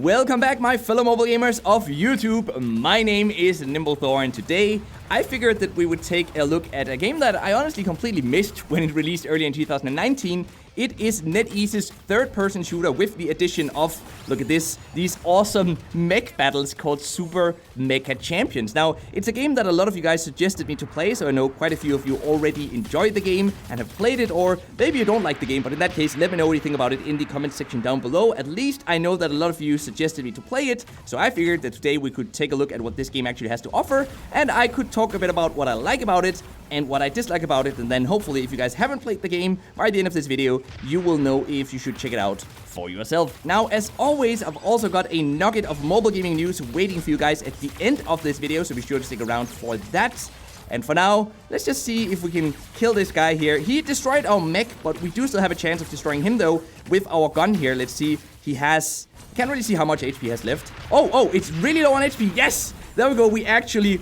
Welcome back, my fellow mobile gamers of YouTube. My name is NimbleThor, and today I figured that we would take a look at a game that I honestly completely missed when it released early in 2019. It is NetEase's third-person shooter with the addition of, look at this, these awesome mech battles called Super Mecha Champions. Now, it's a game that a lot of you guys suggested me to play, so I know quite a few of you already enjoyed the game and have played it, or maybe you don't like the game, but in that case, let me know what you think about it in the comment section down below. At least I know that a lot of you suggested me to play it, so I figured that today we could take a look at what this game actually has to offer, and I could talk a bit about what I like about it and what I dislike about it, and then hopefully if you guys haven't played the game, by the end of this video, you will know if you should check it out for yourself. Now, as always, I've also got a nugget of mobile gaming news waiting for you guys at the end of this video, so be sure to stick around for that. And for now, let's just see if we can kill this guy here. He destroyed our mech, but we do still have a chance of destroying him, though, with our gun here. Let's see. He has... Can't really see how much HP he has left. Oh, it's really low on HP. Yes! There we go. We actually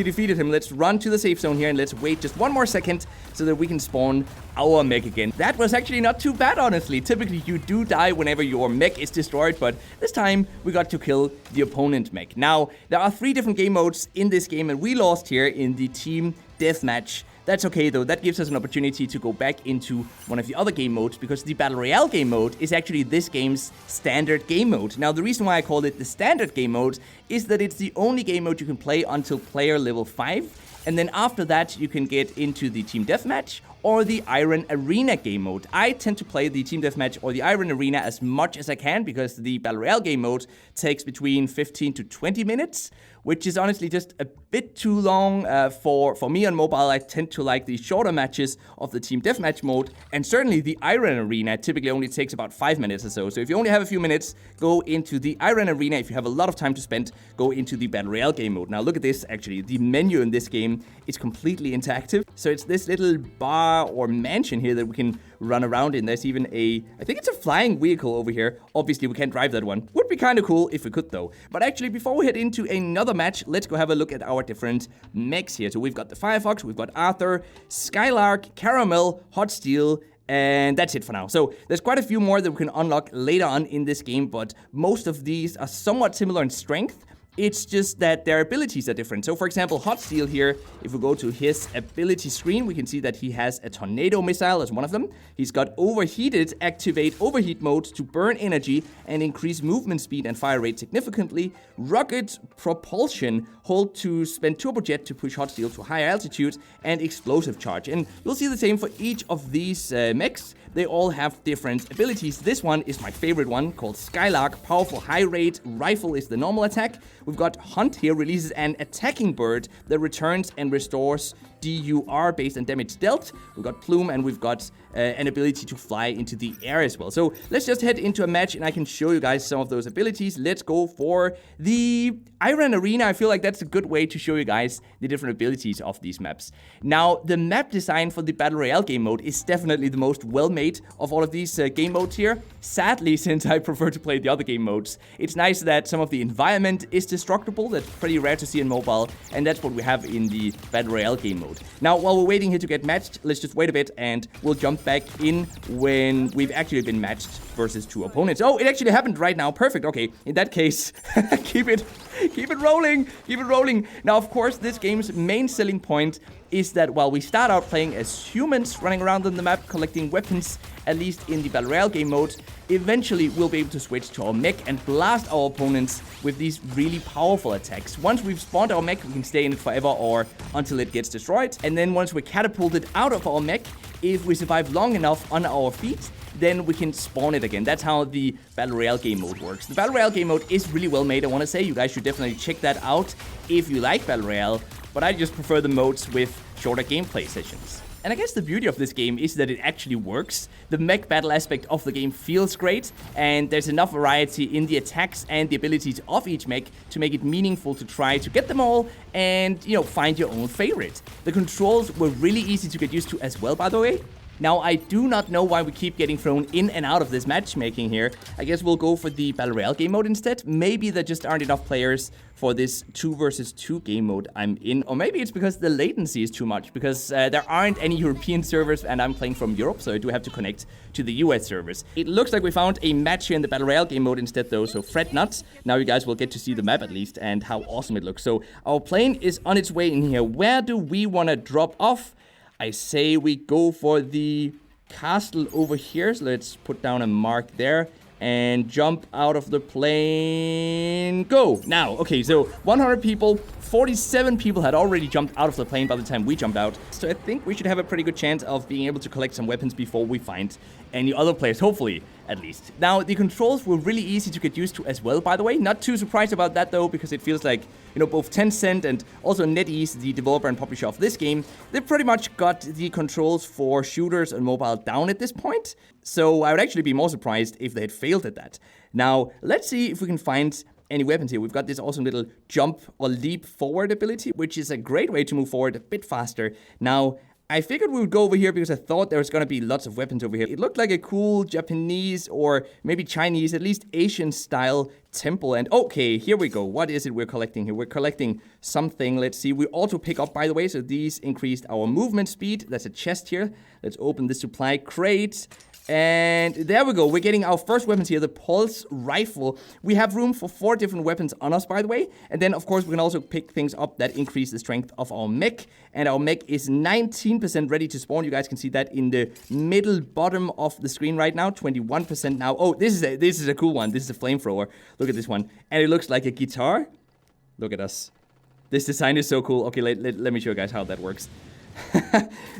defeated him. Let's run to the safe zone here and let's wait just one more second so that we can spawn our mech again. That was actually not too bad, honestly. Typically, you do die whenever your mech is destroyed, but this time we got to kill the opponent mech. Now, there are 3 different game modes in this game, and we lost here in the team deathmatch. That's okay, though. That gives us an opportunity to go back into one of the other game modes, because the Battle Royale game mode is actually this game's standard game mode. Now, the reason why I call it the standard game mode is that it's the only game mode you can play until player level 5, and then after that, you can get into the Team Deathmatch or the Iron Arena game mode. I tend to play the Team Deathmatch or the Iron Arena as much as I can, because the Battle Royale game mode takes between 15 to 20 minutes, which is honestly just a bit too long for me on mobile. I tend to like the shorter matches of the Team Deathmatch mode, and certainly the Iron Arena typically only takes about 5 minutes or so. So if you only have a few minutes, go into the Iron Arena. If you have a lot of time to spend, go into the Battle Royale game mode. Now look at this, actually. The menu in this game is completely interactive. So it's this little bar or mansion here that we can run around in. There's even I think it's a flying vehicle over here. Obviously, we can't drive that one. Would be kind of cool if we could, though. But actually, before we head into another match, let's go have a look at our different mechs here. So we've got the Firefox, we've got Arthur, Skylark, Caramel, Hot Steel, and that's it for now. So there's quite a few more that we can unlock later on in this game, but most of these are somewhat similar in strength. It's just that their abilities are different. So for example, Hot Steel here, if we go to his ability screen, we can see that he has a tornado missile as one of them. He's got Overheated, activate overheat mode to burn energy and increase movement speed and fire rate significantly. Rugged Propulsion, hold to spend turbojet to push Hot Steel to higher altitude, and Explosive Charge. And you'll see the same for each of these mechs. They all have different abilities. This one is my favorite one, called Skylark. Powerful high rate rifle is the normal attack. We've got Hunt here, releases an attacking bird that returns and restores DUR based on damage dealt. We've got Plume, and we've got an ability to fly into the air as well. So let's just head into a match and I can show you guys some of those abilities. Let's go for the Iron Arena. I feel like that's a good way to show you guys the different abilities of these maps. Now, the map design for the Battle Royale game mode is definitely the most well-made of all of these game modes here. Sadly, since I prefer to play the other game modes, it's nice that some of the environment is destructible. That's pretty rare to see in mobile, and that's what we have in the Battle Royale game mode. Now, while we're waiting here to get matched, let's just wait a bit and we'll jump back in when we've actually been matched versus 2 opponents. Oh, it actually happened right now. Perfect. Okay, in that case, keep it rolling. Now, of course, this game's main selling point is that while we start out playing as humans running around on the map collecting weapons, at least in the Battle Royale game mode, eventually we'll be able to switch to our mech and blast our opponents with these really powerful attacks. Once we've spawned our mech, we can stay in it forever or until it gets destroyed. And then once we're catapulted out of our mech, if we survive long enough on our feet, then we can spawn it again. That's how the Battle Royale game mode works. The Battle Royale game mode is really well made, I want to say. You guys should definitely check that out if you like Battle Royale, but I just prefer the modes with shorter gameplay sessions. And I guess the beauty of this game is that it actually works. The mech battle aspect of the game feels great, and there's enough variety in the attacks and the abilities of each mech to make it meaningful to try to get them all and, find your own favorite. The controls were really easy to get used to as well, by the way. Now, I do not know why we keep getting thrown in and out of this matchmaking here. I guess we'll go for the Battle Royale game mode instead. Maybe there just aren't enough players for this 2 versus 2 game mode I'm in. Or maybe it's because the latency is too much, because there aren't any European servers and I'm playing from Europe, so I do have to connect to the US servers. It looks like we found a match here in the Battle Royale game mode instead though, so fret not. Now you guys will get to see the map at least and how awesome it looks. So our plane is on its way in here. Where do we want to drop off? I say we go for the castle over here. So let's put down a mark there and jump out of the plane. Go! Now, okay, so 100 people, 47 people had already jumped out of the plane by the time we jumped out. So I think we should have a pretty good chance of being able to collect some weapons before we find any other players, hopefully, at least. Now, the controls were really easy to get used to as well, by the way. Not too surprised about that, though, because it feels like, you know, both Tencent and also NetEase, the developer and publisher of this game, they pretty much got the controls for shooters and mobile down at this point. So I would actually be more surprised if they had failed at that. Now, let's see if we can find any weapons here. We've got this awesome little jump or leap forward ability, which is a great way to move forward a bit faster. Now, I figured we would go over here because I thought there was going to be lots of weapons over here. It looked like a cool Japanese or maybe Chinese, at least Asian style temple. And okay, here we go. What is it we're collecting here? We're collecting something. Let's see. We auto pick up, by the way. So these increased our movement speed. That's a chest here. Let's open the supply crate. And there we go. We're getting our first weapons here, the pulse rifle. We have room for 4 different weapons on us, by the way. And then, of course, we can also pick things up that increase the strength of our mech. And our mech is 19% ready to spawn. You guys can see that in the middle bottom of the screen right now. 21% now. Oh, this is a cool one. This is a flamethrower. Look at this one. And it looks like a guitar. Look at us. This design is so cool. Okay, let me show you guys how that works.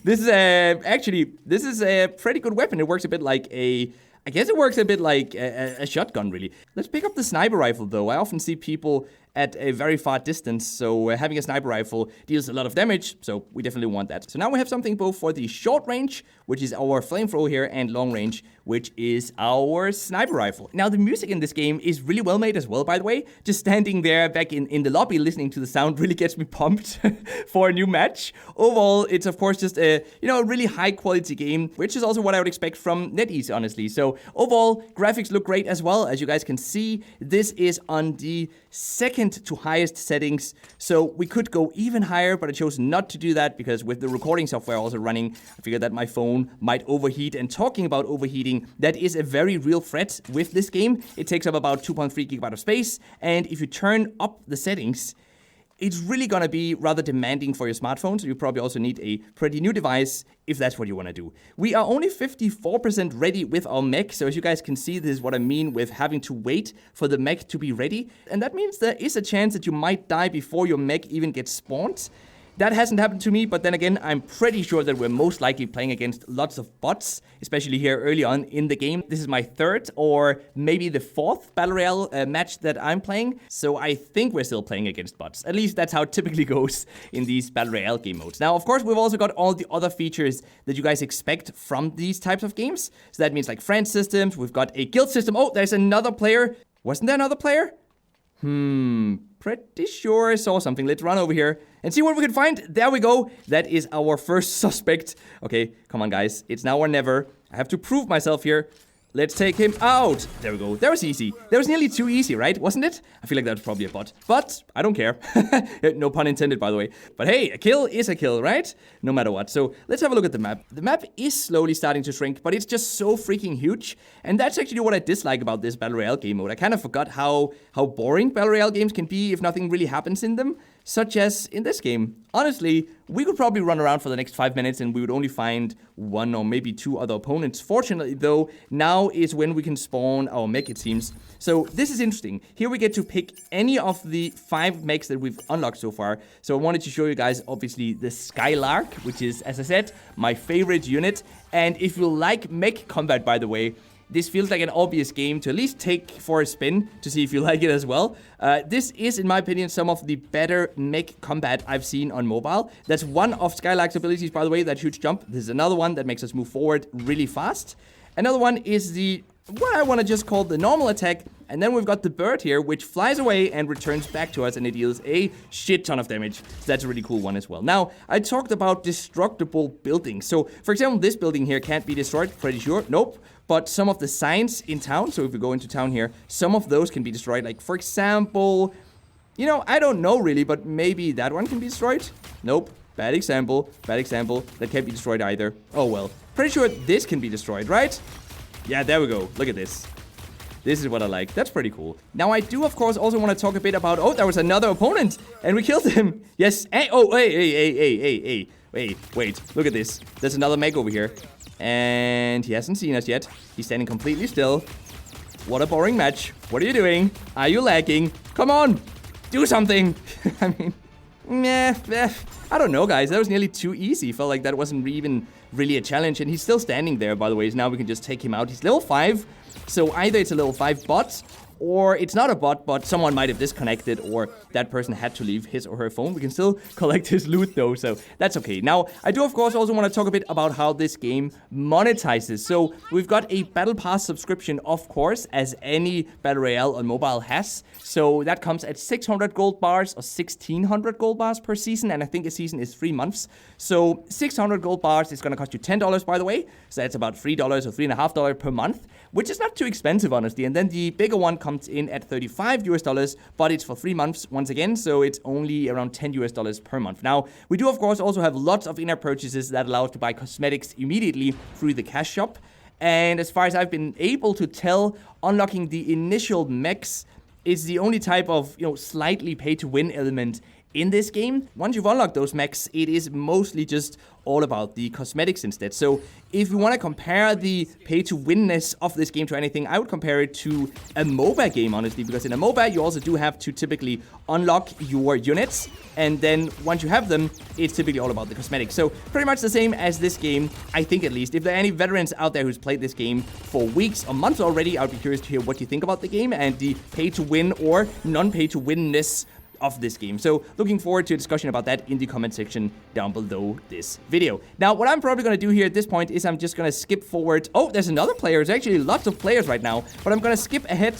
This is a pretty good weapon. It works a bit like I guess it works a bit like a shotgun, really. Let's pick up the sniper rifle, though. I often see people at a very far distance, so having a sniper rifle deals a lot of damage, so we definitely want that. So now we have something both for the short range, which is our flamethrower here, and long range, which is our sniper rifle. Now, the music in this game is really well made as well, by the way. Just standing there back in the lobby listening to the sound really gets me pumped for a new match. Overall, it's of course just a really high quality game, which is also what I would expect from NetEase, honestly. So overall, graphics look great as well. As you guys can see, this is on the second to highest settings, so we could go even higher, but I chose not to do that because with the recording software also running, I figured that my phone might overheat. And talking about overheating, that is a very real threat with this game. It takes up about 2.3 gigabytes of space, and if you turn up the settings, it's really gonna be rather demanding for your smartphone, so you probably also need a pretty new device if that's what you wanna do. We are only 54% ready with our mech, so as you guys can see, this is what I mean with having to wait for the mech to be ready. And that means there is a chance that you might die before your mech even gets spawned. That hasn't happened to me, but then again, I'm pretty sure that we're most likely playing against lots of bots, especially here early on in the game. This is my 3rd or maybe the 4th Battle Royale match that I'm playing, so I think we're still playing against bots. At least that's how it typically goes in these Battle Royale game modes. Now, of course, we've also got all the other features that you guys expect from these types of games. So that means like friend systems, we've got a guild system. Oh, there's another player. Wasn't there another player? Pretty sure I saw something. Let's run over here and see what we can find. There we go. That is our first suspect. Okay, come on, guys. It's now or never. I have to prove myself here. Let's take him out. There we go. That was easy. That was nearly too easy, right? Wasn't it? I feel like that was probably a bot. But I don't care. No pun intended, by the way. But hey, a kill is a kill, right? No matter what. So let's have a look at the map. The map is slowly starting to shrink, but it's just so freaking huge. And that's actually what I dislike about this Battle Royale game mode. I kind of forgot how boring Battle Royale games can be if nothing really happens in them. Such as in this game. Honestly, we could probably run around for the next 5 minutes and we would only find 1 or maybe 2 other opponents. Fortunately, though, now is when we can spawn our mech, it seems. So this is interesting. Here we get to pick any of the 5 mechs that we've unlocked so far. So I wanted to show you guys, obviously, the Skylark, which is, as I said, my favorite unit. And if you like mech combat, by the way, this feels like an obvious game to at least take for a spin to see if you like it as well. This is, in my opinion, some of the better mech combat I've seen on mobile. That's one of Skylark's abilities, by the way, that huge jump. This is another one that makes us move forward really fast. Another one is what I want to just call the normal attack, And then we've got the bird here, which flies away and returns back to us, and it deals a shit ton of damage. So that's a really cool one as well. Now, I talked about destructible buildings. So, for example, this building here can't be destroyed, pretty sure. Nope. But some of the signs in town, so if we go into town here, some of those can be destroyed. Like, for example, you know, I don't know really, but maybe that one can be destroyed? Nope. Bad example. Bad example. That can't be destroyed either. Oh, well. Pretty sure this can be destroyed, right? Yeah, there we go. Look at this. This is what I like. That's pretty cool. Now, I do, of course, also want to talk a bit about... Oh, there was another opponent, and we killed him. Yes. Hey, oh, hey. Wait. Look at this. There's another Mech over here. And he hasn't seen us yet. He's standing completely still. What a boring match. What are you doing? Are you lagging? Come on. Do something. I mean, I don't know, guys. That was nearly too easy. Felt like that wasn't even really a challenge. And he's still standing there, by the way. So now we can just take him out. He's level 5. So either it's a level 5 bot, or it's not a bot, but someone might have disconnected, or that person had to leave his or her phone. We can still collect his loot, though, so that's okay. Now, I do, of course, also want to talk a bit about how this game monetizes. So, we've got a Battle Pass subscription, of course, as any Battle Royale on mobile has. So, that comes at 600 gold bars, or 1600 gold bars per season, and I think a season is 3 months. So, 600 gold bars is going to cost you $10, by the way. So, that's about $3 or $3.50 per month, which is not too expensive, honestly. And then the bigger one comes in at $35 US, but it's for 3 months once again, so it's only around $10 US per month. Now, we do of course also have lots of in-app purchases that allow us to buy cosmetics immediately through the cash shop. And as far as I've been able to tell, unlocking the initial mechs is the only type of, slightly pay-to-win element in this game. Once you've unlocked those mechs, it is mostly just all about the cosmetics instead. So if you want to compare the pay-to-winness of this game to anything, I would compare it to a MOBA game, honestly, because in a MOBA, you also do have to typically unlock your units, and then once you have them, it's typically all about the cosmetics. So pretty much the same as this game, I think at least. If there are any veterans out there who's played this game for weeks or months already, I would be curious to hear what you think about the game and the pay-to-win or non-pay-to-winness of this game. So looking forward to a discussion about that in the comment section down below this video. Now, what I'm probably going to do here at this point is I'm just going to skip forward. Oh, there's another player. There's actually lots of players right now, but I'm going to skip ahead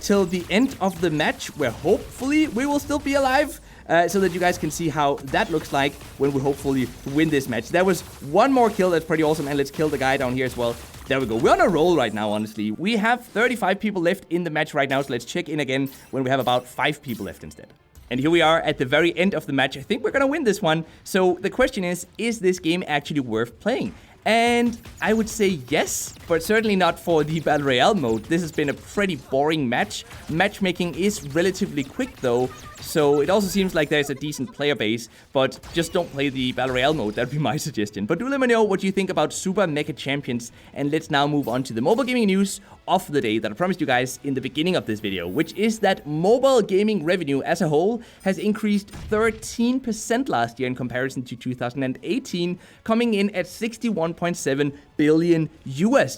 till the end of the match, where hopefully we will still be alive. So that you guys can see how that looks like when we hopefully win this match. There was one more kill. That's pretty awesome. And let's kill the guy down here as well. There we go. We're on a roll right now, honestly. We have 35 people left in the match right now. So let's check in again when we have about 5 people left instead. And here we are at the very end of the match. I think we're gonna win this one. So the question is this game actually worth playing? And I would say yes, but certainly not for the Battle Royale mode. This has been a pretty boring match. Matchmaking is relatively quick though, so it also seems like there's a decent player base, but just don't play the Battle Royale mode. That'd be my suggestion. But do let me know what you think about Super Mecha Champions, and let's now move on to the mobile gaming news of the day that I promised you guys in the beginning of this video, which is that mobile gaming revenue as a whole has increased 13% last year in comparison to 2018, coming in at $61.7 billion US.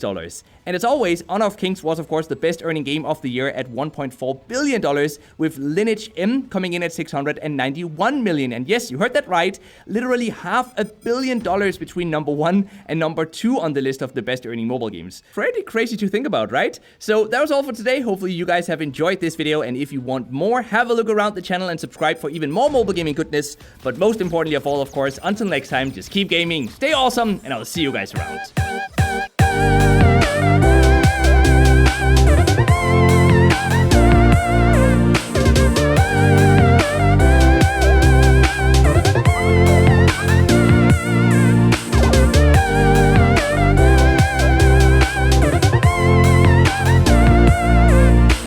And as always, Honor of Kings was of course the best earning game of the year at $1.4 billion, with Lineage M coming in at $691 million. And yes, you heard that right, literally $500 million between number 1 and number 2 on the list of the best earning mobile games. Pretty crazy to think about, right? So that was all for today. Hopefully you guys have enjoyed this video, and if you want more, have a look around the channel and subscribe for even more mobile gaming goodness. But most importantly of all, of course, until next time, just keep gaming, stay awesome, and I'll see you guys around.